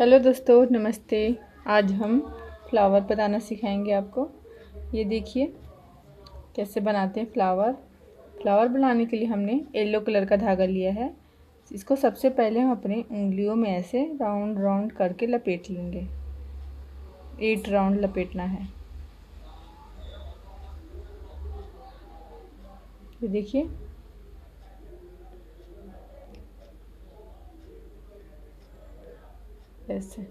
Hello दोस्तों, नमस्ते। आज हम फ्लावर बनाना सिखाएंगे आपको। ये देखिए कैसे बनाते हैं फ्लावर। फ्लावर बनाने के लिए हमने येलो कलर का धागा लिया है। इसको सबसे पहले हम अपनी उंगलियों में ऐसे राउंड राउंड करके लपेट लेंगे। 8 राउंड लपेटना है। ये देखिए ऐसे।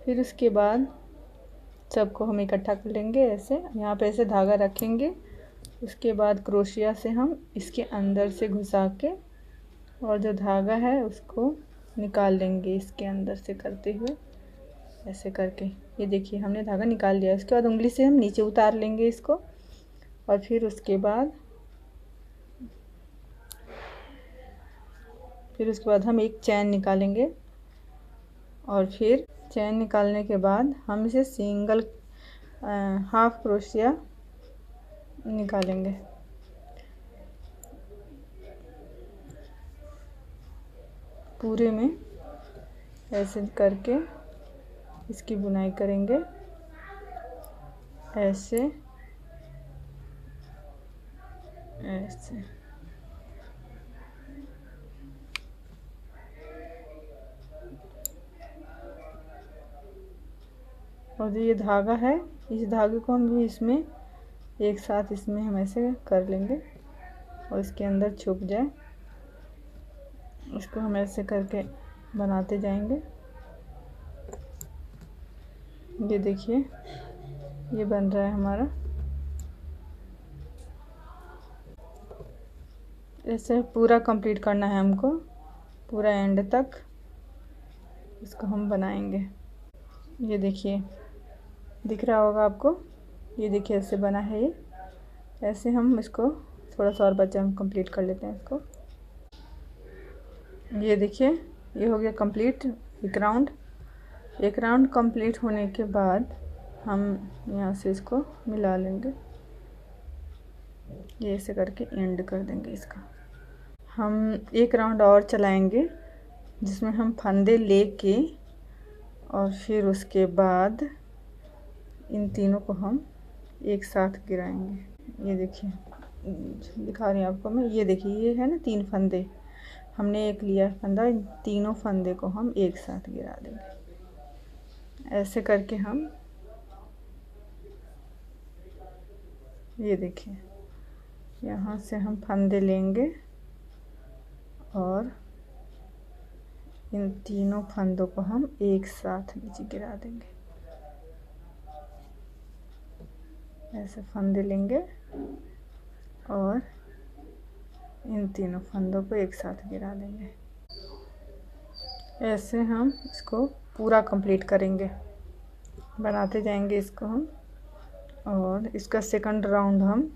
फिर उसके बाद सबको हम इकट्ठा कर लेंगे ऐसे। यहाँ पे ऐसे धागा रखेंगे। उसके बाद क्रोशिया से हम इसके अंदर से घुसा के और जो धागा है उसको निकाल लेंगे इसके अंदर से करते हुए ऐसे करके। ये देखिए हमने धागा निकाल लिया। उसके बाद उंगली से हम नीचे उतार लेंगे इसको और फिर उसके बाद हम एक चैन निकालेंगे और फिर चैन निकालने के बाद हम इसे सिंगल हाफ क्रोशिया निकालेंगे। पूरे में ऐसे करके इसकी बुनाई करेंगे ऐसे ऐसे। और जो ये धागा है, इस धागे को हम भी इसमें एक साथ इसमें हम ऐसे कर लेंगे और इसके अंदर छुप जाए। इसको हम ऐसे करके बनाते जाएंगे। ये देखिए ये बन रहा है हमारा। ऐसे पूरा कंप्लीट करना है हमको, पूरा एंड तक इसको हम बनाएंगे। ये देखिए दिख रहा होगा आपको। ये देखिए ऐसे बना है ये। ऐसे हम इसको थोड़ा सा और बचा, हम कंप्लीट कर लेते हैं इसको। ये देखिए ये हो गया कंप्लीट एक राउंड कंप्लीट होने के बाद हम यहाँ से इसको मिला लेंगे। ये ऐसे करके एंड कर देंगे इसका। हम एक राउंड और चलाएंगे जिसमें हम फंदे लेके और फिर उसके बाद इन तीनों को हम एक साथ गिराएंगे। ये देखिए दिखा रही हूँ आपको मैं। ये देखिए ये है ना 3 फंदे, हमने एक लिया फंदा। इन तीनों फंदे को हम एक साथ गिरा देंगे ऐसे करके। हम ये देखिए यहाँ से हम फंदे लेंगे और इन तीनों फंदों को हम एक साथ नीचे गिरा देंगे। ऐसे फंदे लेंगे और इन तीनों फंदों को एक साथ गिरा देंगे। ऐसे हम इसको पूरा कंप्लीट करेंगे, बनाते जाएंगे इसको हम। और इसका सेकंड राउंड हम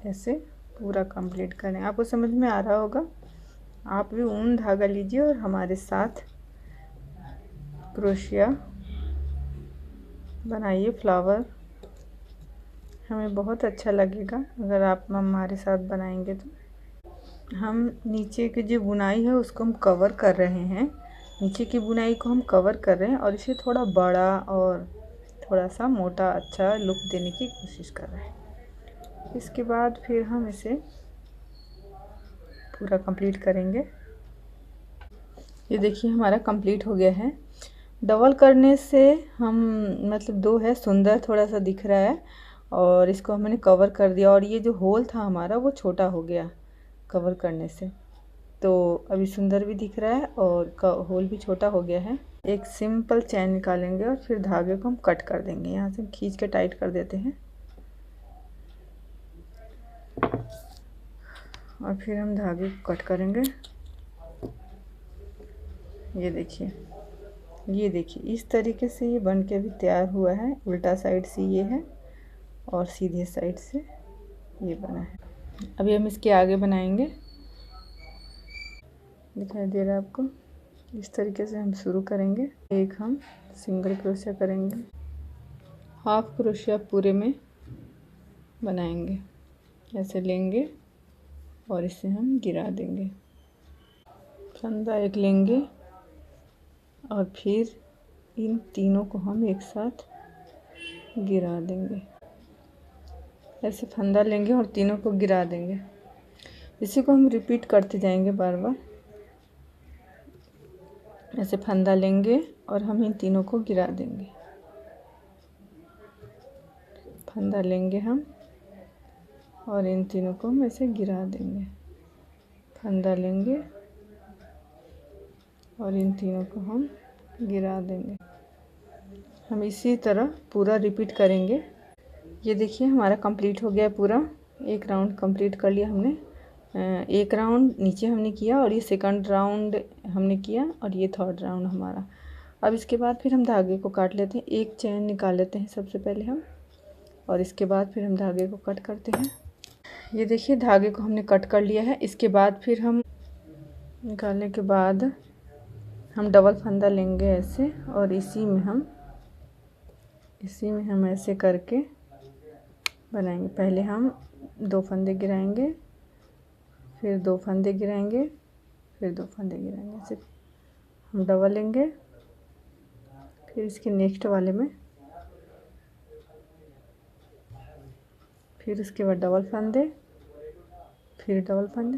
ऐसे पूरा कंप्लीट करें। आपको समझ में आ रहा होगा। आप भी ऊन धागा लीजिए और हमारे साथ क्रोशिया बनाइए फ्लावर। हमें बहुत अच्छा लगेगा अगर आप हमारे साथ बनाएंगे तो। हम नीचे की जो बुनाई है उसको हम कवर कर रहे हैं। नीचे की बुनाई को हम कवर कर रहे हैं और इसे थोड़ा बड़ा और थोड़ा सा मोटा अच्छा लुक देने की कोशिश कर रहे हैं। इसके बाद फिर हम इसे पूरा कंप्लीट करेंगे। ये देखिए हमारा कंप्लीट हो गया है। डबल करने से हम मतलब 2 है, सुंदर थोड़ा सा दिख रहा है और इसको हमने कवर कर दिया। और ये जो होल था हमारा वो छोटा हो गया कवर करने से, तो अभी सुंदर भी दिख रहा है और होल भी छोटा हो गया है। एक सिंपल चैन निकालेंगे और फिर धागे को हम कट कर देंगे। यहाँ से खींच के टाइट कर देते हैं और फिर हम धागे को कट करेंगे। ये देखिए इस तरीके से ये बन के भी तैयार हुआ है। उल्टा साइड से ये है और सीधे साइड से ये बना है। अभी हम इसके आगे बनाएंगे। दिखाई दे रहा है आपको। इस तरीके से हम शुरू करेंगे। एक हम सिंगल क्रोशिया करेंगे, हाफ क्रोशिया पूरे में बनाएंगे। ऐसे लेंगे और इसे हम गिरा देंगे। फंदा एक लेंगे और फिर इन तीनों को हम एक साथ गिरा देंगे। ऐसे फंदा लेंगे और तीनों को गिरा देंगे। इसी को हम रिपीट करते जाएंगे बार बार। ऐसे फंदा लेंगे और हम इन तीनों को गिरा देंगे। फंदा लेंगे हम और इन तीनों को हम ऐसे गिरा देंगे। फंदा लेंगे और इन तीनों को हम गिरा देंगे। हम इसी तरह पूरा रिपीट करेंगे। ये देखिए हमारा कंप्लीट हो गया पूरा। एक राउंड कंप्लीट कर लिया हमने। एक राउंड नीचे हमने किया और ये सेकंड राउंड हमने किया और ये थर्ड राउंड हमारा। अब इसके बाद फिर हम धागे को काट लेते हैं। एक चैन निकाल लेते हैं सबसे पहले हम, और इसके बाद फिर हम धागे को कट करते हैं। ये देखिए धागे को हमने कट कर लिया है। इसके बाद फिर हम निकालने के बाद हम डबल फंदा लेंगे ऐसे, और इसी में हम ऐसे करके बनाएंगे। पहले हम 2 फंदे गिराएंगे, फिर 2 फंदे गिराएंगे, फिर 2 फंदे गिराएंगे। ऐसे हम डबल लेंगे, फिर इसके नेक्स्ट वाले में, फिर उसके बाद डबल फंदे, फिर डबल फंदे,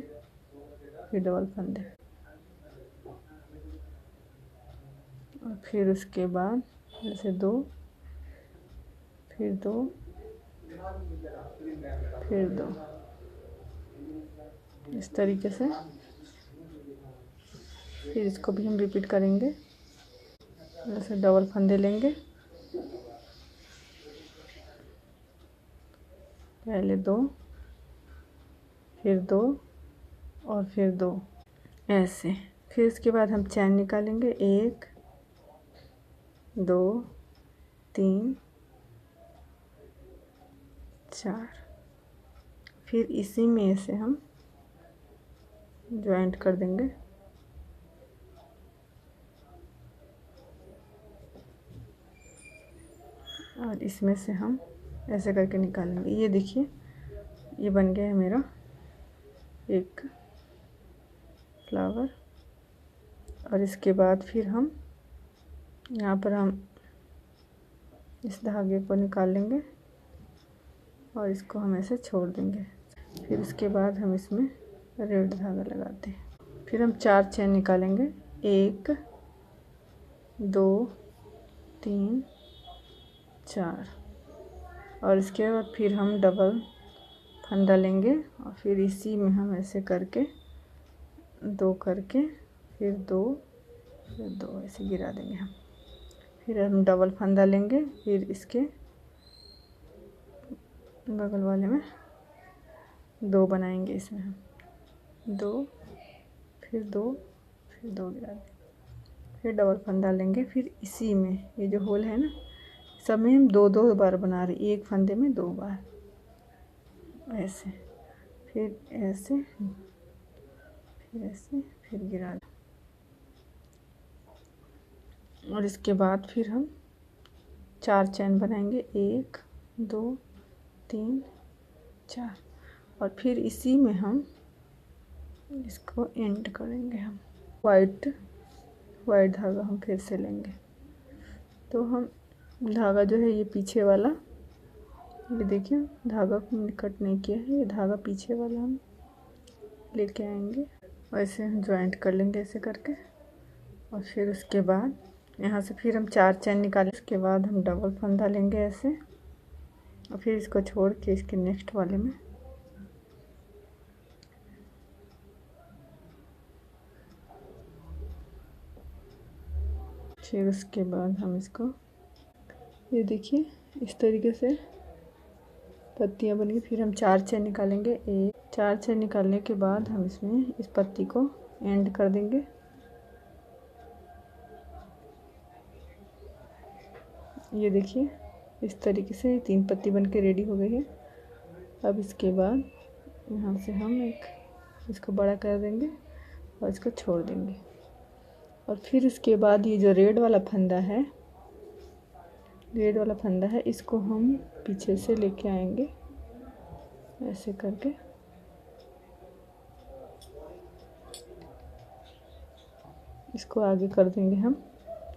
फिर डबल फंदे, और फिर उसके बाद ऐसे 2, फिर 2, फिर 2, इस तरीके से। फिर इसको भी हम रिपीट करेंगे। ऐसे डबल फंदे लेंगे, पहले 2, फिर 2 और फिर 2 ऐसे। फिर इसके बाद हम चैन निकालेंगे। 1 2 3 4। फिर इसी में से हम ज्वाइंट कर देंगे। और इसमें से हम ऐसे करके निकालेंगे। ये देखिए ये बन गया है मेरा एक फ्लावर। और इसके बाद फिर हम यहाँ पर हम इस धागे को निकाल लेंगे और इसको हम ऐसे छोड़ देंगे। फिर उसके बाद हम इसमें रेड धागा लगाते हैं। फिर हम 4 चैन निकालेंगे। 1 2 3 4। और इसके बाद फिर हम डबल फंदा लेंगे और फिर इसी में हम ऐसे करके 2 करके फिर 2 फिर 2 ऐसे गिरा देंगे हम। फिर हम डबल फंदा लेंगे, फिर इसके बगल वाले में 2 बनाएंगे। इसमें हम 2 फिर 2 फिर 2 गिरा देंगे। फिर डबल फंदा लेंगे, फिर इसी में ये जो होल है ना, सब में हम 2-2 बार बना रहे, एक फंदे में 2 बार ऐसे, फिर ऐसे, फिर ऐसे, फिर गिरा। और इसके बाद फिर हम 4 चैन बनाएंगे। 1 2 3 4। और फिर इसी में हम इसको एंड करेंगे। हम वाइट धागा हम फिर से लेंगे। तो हम धागा जो है ये पीछे वाला, ये देखिए धागा को कट नहीं किया है, ये धागा पीछे वाला हम लेके आएंगे। वैसे हम ज्वाइंट कर लेंगे ऐसे करके। और फिर उसके बाद यहाँ से फिर हम 4 चैन निकालें। उसके बाद हम डबल फंदा लेंगे ऐसे, और फिर इसको छोड़ के इसके नेक्स्ट वाले में फिर उसके बाद हम इसको, ये देखिए इस तरीके से पत्तियाँ बन गई। फिर हम 4 चैन निकालेंगे। 4 चैन निकालने के बाद हम इसमें इस पत्ती को एंड कर देंगे। ये देखिए इस तरीके से 3 पत्ती बन के रेडी हो गई है। अब इसके बाद यहाँ से हम इसको बड़ा कर देंगे और इसको छोड़ देंगे। और फिर इसके बाद ये जो रेड वाला फंदा है, इसको हम पीछे से लेके आएंगे ऐसे करके। इसको आगे कर देंगे हम।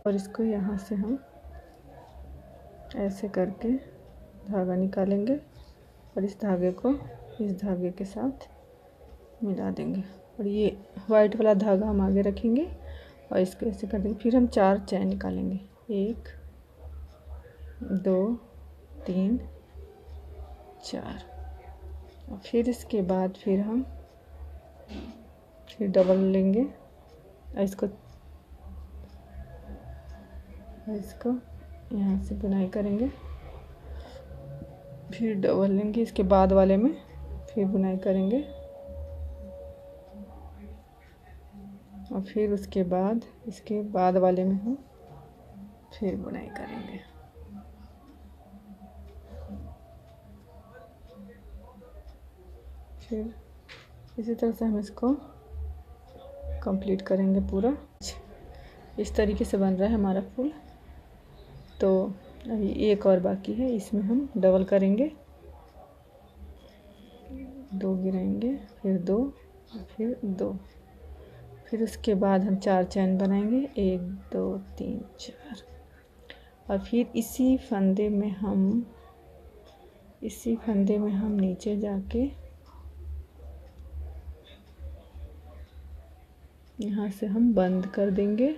और इसको यहाँ से हम ऐसे करके धागा निकालेंगे और इस धागे को इस धागे के साथ मिला देंगे और ये वाइट वाला धागा हम आगे रखेंगे और इसको ऐसे कर देंगे। फिर हम 4 चैन निकालेंगे, 1 2 3 4 और फिर इसके बाद फिर हम फिर डबल लेंगे और इसको यहाँ से बुनाई करेंगे, फिर डबल लेंगे, इसके बाद वाले में फिर बुनाई करेंगे और फिर उसके बाद इसके बाद वाले में हम फिर बुनाई करेंगे। फिर इसी तरह से हम इसको कंप्लीट करेंगे पूरा। इस तरीके से बन रहा है हमारा फूल। तो अभी एक और बाकी है, इसमें हम डबल करेंगे, 2 गिराएंगे, फिर 2, फिर 2, फिर उसके बाद हम 4 चैन बनाएंगे, 1 2 3 4 और फिर इसी फंदे में हम नीचे जाके यहाँ से हम बंद कर देंगे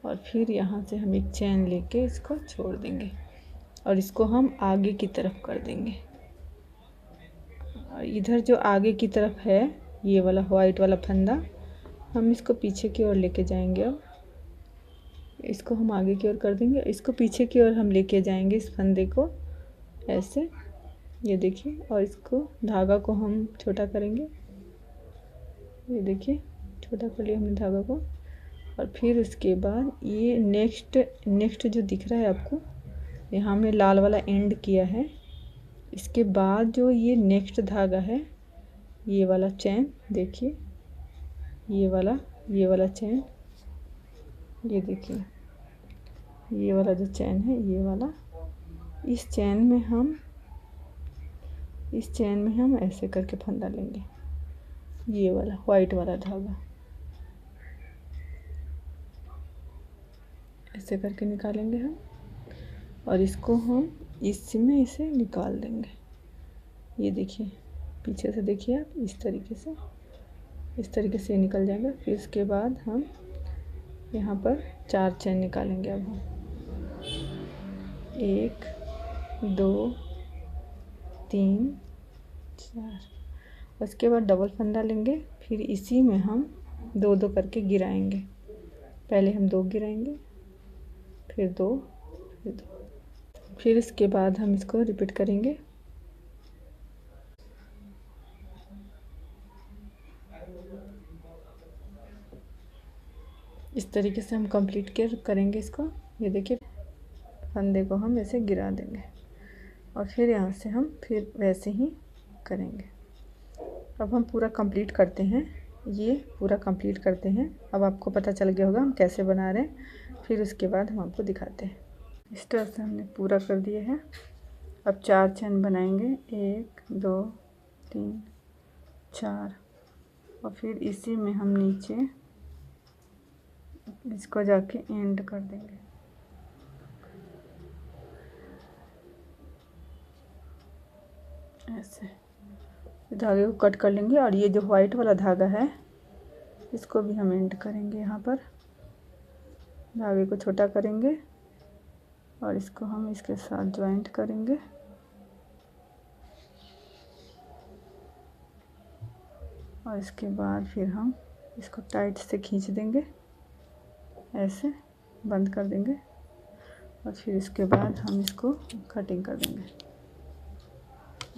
और फिर यहाँ से हम एक चैन लेके इसको छोड़ देंगे और इसको हम आगे की तरफ कर देंगे। और इधर जो आगे की तरफ है ये वाला वाइट वाला फंदा, हम इसको पीछे की ओर लेके जाएंगे। अब इसको हम आगे की ओर कर देंगे, इसको पीछे की ओर हम लेके जाएंगे इस फंदे को ऐसे, ये देखिए, और इसको धागा को हम छोटा करेंगे, ये देखिए छोटा कर लिया हमने धागा को। और फिर उसके बाद ये नेक्स्ट जो दिख रहा है आपको, यहाँ हमने लाल वाला एंड किया है, इसके बाद जो ये नेक्स्ट धागा है, ये वाला चैन देखिए, ये वाला चैन, ये देखिए ये वाला जो चैन है, ये वाला, इस चैन में हम ऐसे करके फंदा लेंगे, ये वाला वाइट वाला धागा ऐसे करके निकालेंगे हम और इसको हम इसमें इसे निकाल देंगे। ये देखिए पीछे से देखिए आप, इस तरीके से निकल जाएगा। फिर इसके बाद हम यहाँ पर 4 चैन निकालेंगे। अब हम 1 2 3 4, उसके बाद डबल फंदा लेंगे, फिर इसी में हम 2 करके गिराएंगे। पहले हम 2 गिराएंगे, फिर 2, फिर 2, फिर इसके बाद हम इसको रिपीट करेंगे। इस तरीके से हम कंप्लीट करेंगे इसको। ये देखिए फंदे को हम ऐसे गिरा देंगे और फिर यहाँ से हम फिर वैसे ही करेंगे। अब हम पूरा कंप्लीट करते हैं, ये पूरा कंप्लीट करते हैं। अब आपको पता चल गया होगा हम कैसे बना रहे हैं, फिर उसके बाद हम आपको दिखाते हैं। इस तरह से हमने पूरा कर दिया है। अब 4 चैन बनाएंगे, 1 2 3 4 और फिर इसी में हम नीचे इसको जाके एंड कर देंगे। ऐसे धागे को कट कर लेंगे और ये जो वाइट वाला धागा है इसको भी हम एंड करेंगे। यहाँ पर धागे को छोटा करेंगे और इसको हम इसके साथ ज्वाइंट करेंगे और इसके बाद फिर हम इसको टाइट से खींच देंगे, ऐसे बंद कर देंगे और फिर इसके बाद हम इसको कटिंग कर देंगे।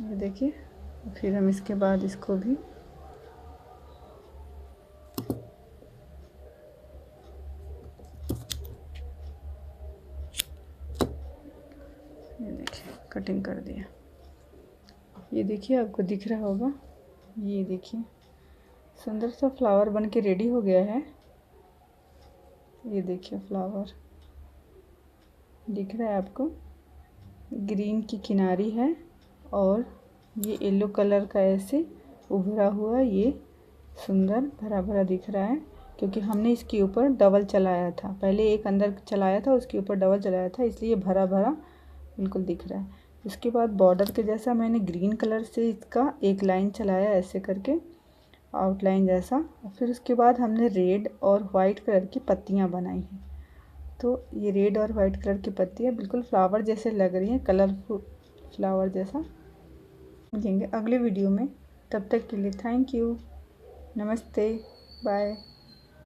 ये देखिए, फिर हम इसके बाद इसको भी ये देखिए कटिंग कर दिया। ये देखिए आपको दिख रहा होगा, ये देखिए सुंदर सा फ्लावर बन के रेडी हो गया है। ये देखिए फ्लावर दिख रहा है आपको, ग्रीन की किनारी है और ये येलो कलर का ऐसे उभरा हुआ, ये सुंदर भरा भरा दिख रहा है। क्योंकि हमने इसके ऊपर डबल चलाया था, पहले एक अंदर चलाया था उसके ऊपर डबल चलाया था, इसलिए भरा भरा बिल्कुल दिख रहा है। उसके बाद बॉर्डर के जैसा मैंने ग्रीन कलर से इसका एक लाइन चलाया ऐसे करके, आउटलाइन जैसा। फिर उसके बाद हमने रेड और वाइट कलर की पत्तियाँ बनाई हैं। तो ये रेड और वाइट कलर की पत्तियाँ बिल्कुल फ्लावर जैसे लग रही हैं, कलरफुल फ्लावर जैसा। मिलेंगे अगले वीडियो में, तब तक के लिए थैंक यू, नमस्ते, बाय।